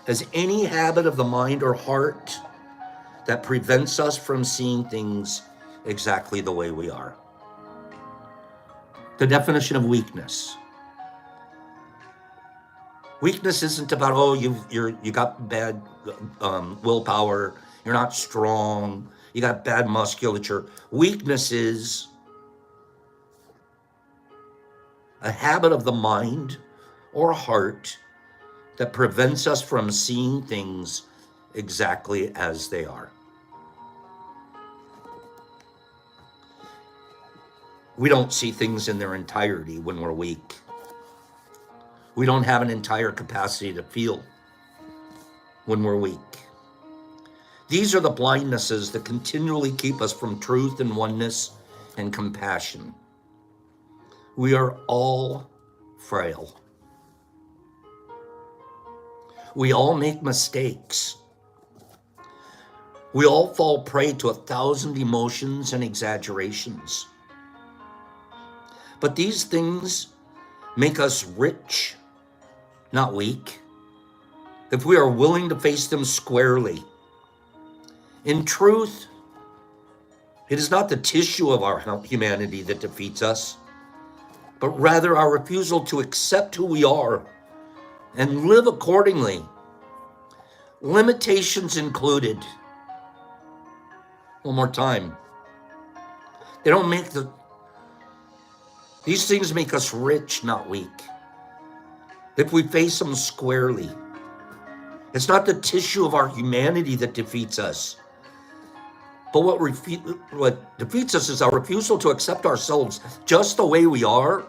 as any habit of the mind or heart that prevents us from seeing things exactly the way we are. The definition of weakness. Weakness isn't about, you got bad willpower, you're not strong, You got bad musculature. Weakness is a habit of the mind or heart that prevents us from seeing things exactly as they are. We don't see things in their entirety when we're weak. We don't have an entire capacity to feel when we're weak. These are the blindnesses that continually keep us from truth and oneness and compassion. We are all frail. We all make mistakes. We all fall prey to 1,000 emotions and exaggerations. But these things make us rich, not weak, if we are willing to face them squarely. In truth, it is not the tissue of our humanity that defeats us, but rather our refusal to accept who we are and live accordingly, limitations included. One more time. These things make us rich, not weak, if we face them squarely. It's not the tissue of our humanity that defeats us, but what defeats us is our refusal to accept ourselves just the way we are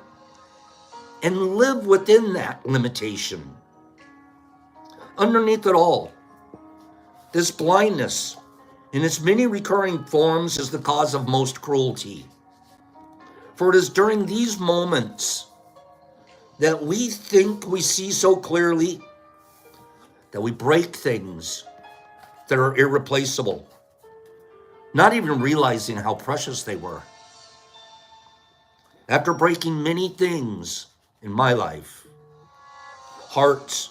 and live within that limitation. Underneath it all, this blindness in its many recurring forms is the cause of most cruelty. For it is during these moments that we think we see so clearly that we break things that are irreplaceable, not even realizing how precious they were. After breaking many things in my life, hearts,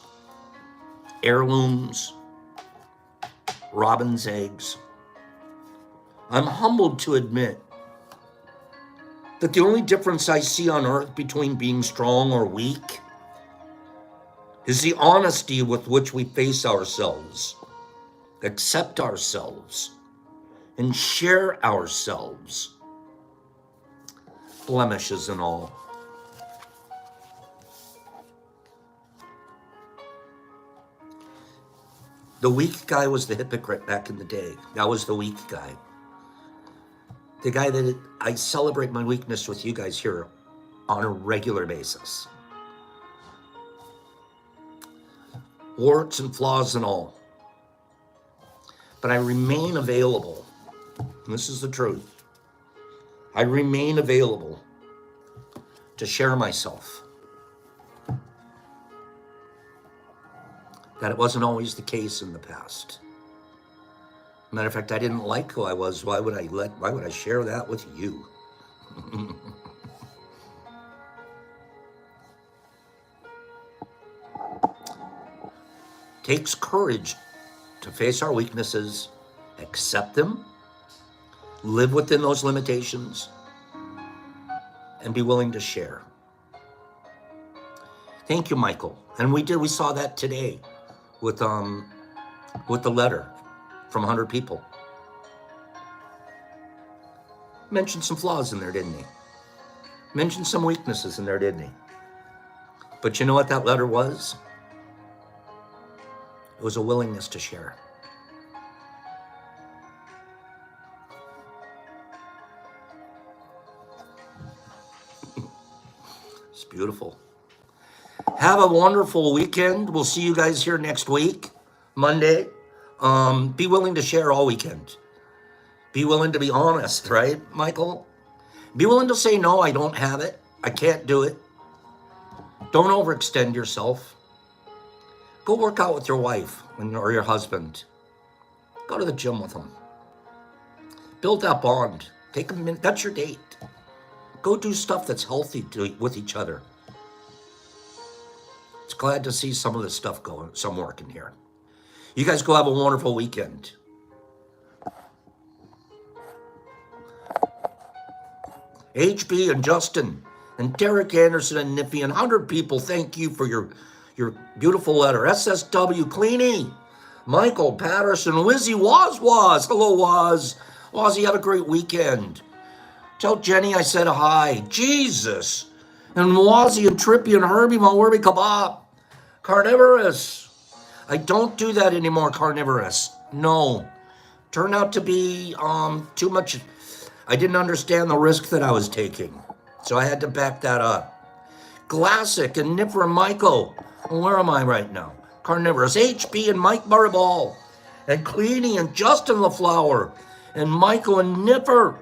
heirlooms, robin's eggs, I'm humbled to admit that the only difference I see on earth between being strong or weak is the honesty with which we face ourselves, accept ourselves, and share ourselves, blemishes and all. The weak guy was the hypocrite back in the day. That was the weak guy. The guy that I celebrate my weakness with you guys here on a regular basis. Warts and flaws and all. But I remain available. And this is the truth. I remain available to share myself. That it wasn't always the case in the past. Matter of fact, I didn't like who I was. Why would I share that with you? Takes courage to face our weaknesses, accept them, live within those limitations, and be willing to share. Thank you, Michael. And we saw that today with the letter from 100 people. Mentioned some flaws in there, didn't he? Mentioned some weaknesses in there, didn't he? But you know what that letter was? It was a willingness to share. It's beautiful. Have a wonderful weekend. We'll see you guys here next week, Monday. Be willing to share all weekend. Be willing to be honest, right, Michael? Be willing to say, no, I don't have it. I can't do it. Don't overextend yourself. Go work out with your wife or your husband. Go to the gym with them. Build that bond. Take a minute. That's your date. Go do stuff that's healthy with each other. It's glad to see some of this stuff going, some working here. You guys go have a wonderful weekend. HB and Justin and Derek Anderson and Niffy and 100 people, thank you for your beautiful letter. SSW, Cleany, Michael Patterson, Wizzy Waz. Hello, Waz. Wazzy, have a great weekend. Tell Jenny I said hi. Jesus. And Wazzy and Trippy and Herbie, my Werby Kebab. Carnivorous. I don't do that anymore, carnivorous. No. Turned out to be too much. I didn't understand the risk that I was taking. So I had to back that up. Classic and Nipper and Michael. Where am I right now? Carnivorous. HB and Mike Butterball. And Cleany and Justin LaFlower. And Michael and Nipper.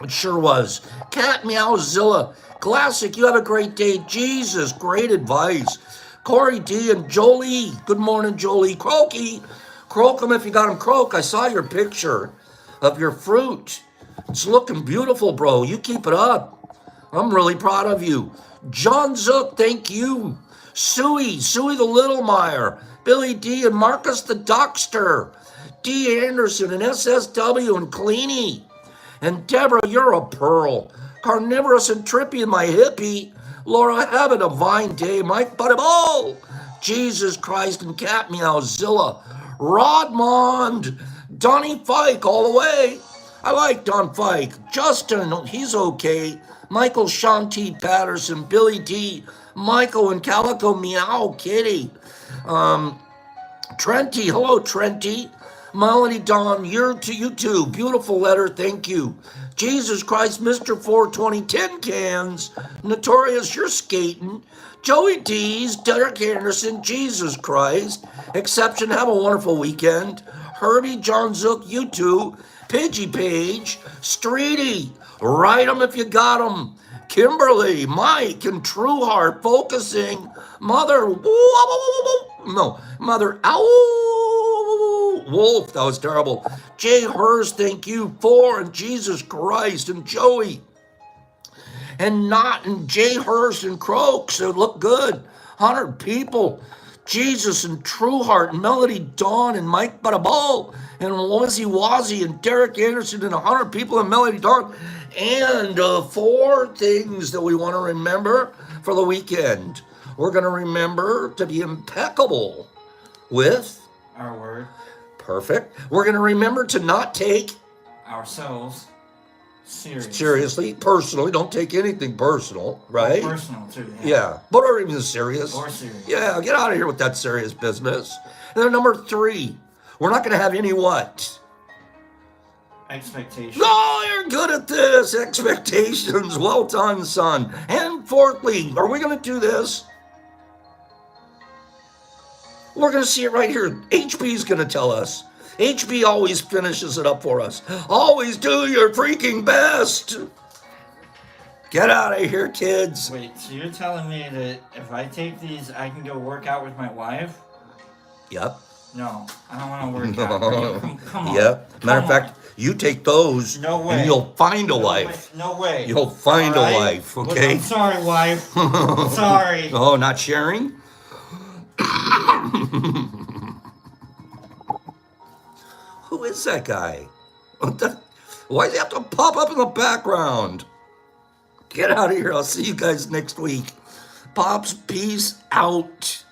It sure was. Cat Meowzilla. Classic, you have a great day. Jesus, great advice. Corey D and Jolie. Good morning, Jolie. Croaky. Croak him if you got him. Croak. I saw your picture of your fruit. It's looking beautiful, bro. You keep it up. I'm really proud of you. John Zook, thank you. Suey the Little Meyer. Billy D and Marcus the Dockster. D Anderson and SSW and Cleany. And Deborah, you're a pearl. Carnivorous and Trippy and my hippie. Laura, have a divine day. Mike Butterball. Jesus Christ and Cat Meowzilla. Rodmond. Donnie Fike all the way. I like Don Fike. Justin, he's okay. Michael Shanti Patterson. Billy D. Michael and Calico Meow Kitty. Trenty, hello Trenty. Melody Dawn, you too. Beautiful letter, thank you. Jesus Christ, Mr. 420, tin cans. Notorious, you're skating. Joey D's, Derek Anderson, Jesus Christ. Exception, have a wonderful weekend. Herbie, John Zook, you too. Pidgey Page, Streety, write 'em if you got 'em. Kimberly, Mike, and Trueheart, focusing. Mother, Mother, Wolf, that was terrible. Jay Hurst, thank you. 4, and Jesus Christ, and Joey. And Not, and Jay Hurst, and Croaks, it looked good. 100 people. Jesus, and Trueheart, and Melody Dawn, and Mike Butterball, and Wazzy, and Derek Anderson, and 100 people, and Melody Dawn. And 4 things that we want to remember for the weekend. We're going to remember to be impeccable with our word. Perfect. We're going to remember to not take ourselves seriously, personally. Don't take anything personal, right? Or personal too. Yeah, but or even serious. Or serious. Yeah, get out of here with that serious business. And then number 3, we're not going to have any what? Expectations. Oh, you're good at this. Expectations. Well done, son. And fourthly, are we going to do this? We're going to see it right here. HB's going to tell us. HB always finishes it up for us. Always do your freaking best. Get out of here, kids. Wait, so you're telling me that if I take these, I can go work out with my wife? Yep. No, I don't want to work out. Come on. Yep. Matter of fact, you take those, no way. And you'll find a wife. No way. You'll find a wife, okay? I'm sorry, wife. Sorry. Oh, not sharing? Who is that guy? Why does he have to pop up in the background? Get out of here. I'll see you guys next week. Pops, peace out.